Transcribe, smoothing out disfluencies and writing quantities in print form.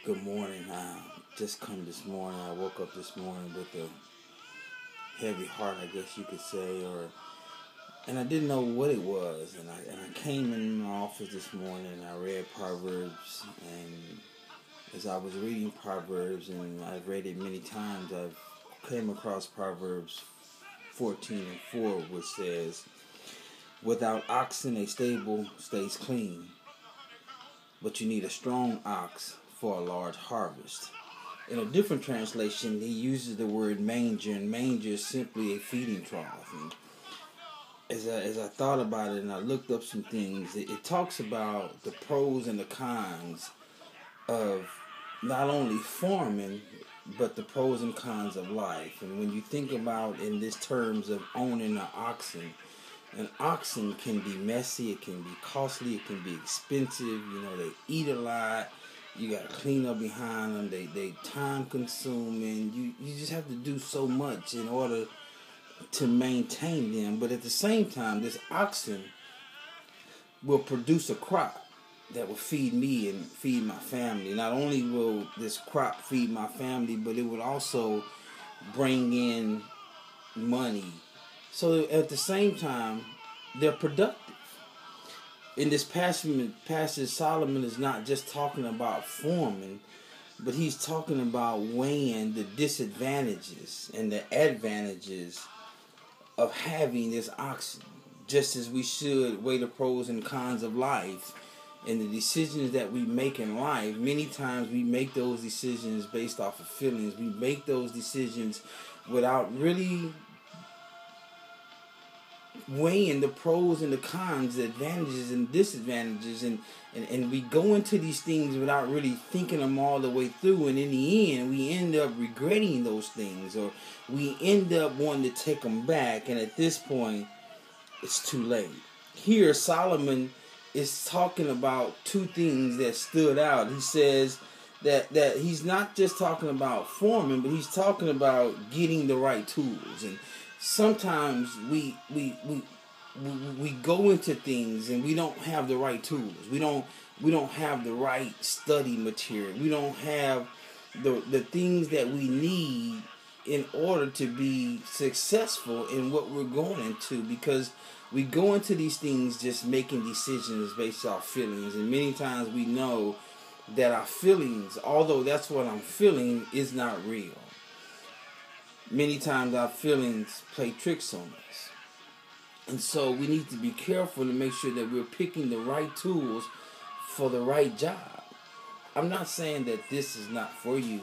Good morning. I just come this morning. I woke up this morning with a heavy heart, I guess you could say, and I didn't know what it was. And I came in my office this morning and I read Proverbs. And as I was reading Proverbs, and I've read it many times, I've came across Proverbs 14:4, which says, "Without oxen, a stable stays clean, but you need a strong ox for a large harvest." In a different translation, he uses the word manger, and manger is simply a feeding trough. And as I thought about it and I looked up some things, it talks about the pros and the cons of not only farming, but the pros and cons of life. And when you think about in this terms of owning an oxen can be messy, it can be costly, it can be expensive. They eat a lot. You got to clean up behind them. They time consuming. You just have to do so much in order to maintain them. But at the same time, this oxen will produce a crop that will feed me and feed my family. Not only will this crop feed my family, but it will also bring in money. So at the same time, they're productive. In this passage, Solomon is not just talking about farming, but he's talking about weighing the disadvantages and the advantages of having this oxen. Just as we should weigh the pros and cons of life and the decisions that we make in life, many times we make those decisions based off of feelings. We make those decisions without really weighing the pros and the cons, the advantages and disadvantages, and we go into these things without really thinking them all the way through, and in the end we end up regretting those things, or we end up wanting to take them back, and at this point it's too late. Here Solomon is talking about two things that stood out. He says that he's not just talking about farming, but he's talking about getting the right tools. And sometimes we go into things and we don't have the right tools. We don't have the right study material. We don't have the things that we need in order to be successful in what we're going into, because we go into these things just making decisions based off feelings, and many times we know that our feelings, although that's what I'm feeling, is not real. Many times our feelings play tricks on us. And so we need to be careful to make sure that we're picking the right tools for the right job. I'm not saying that this is not for you.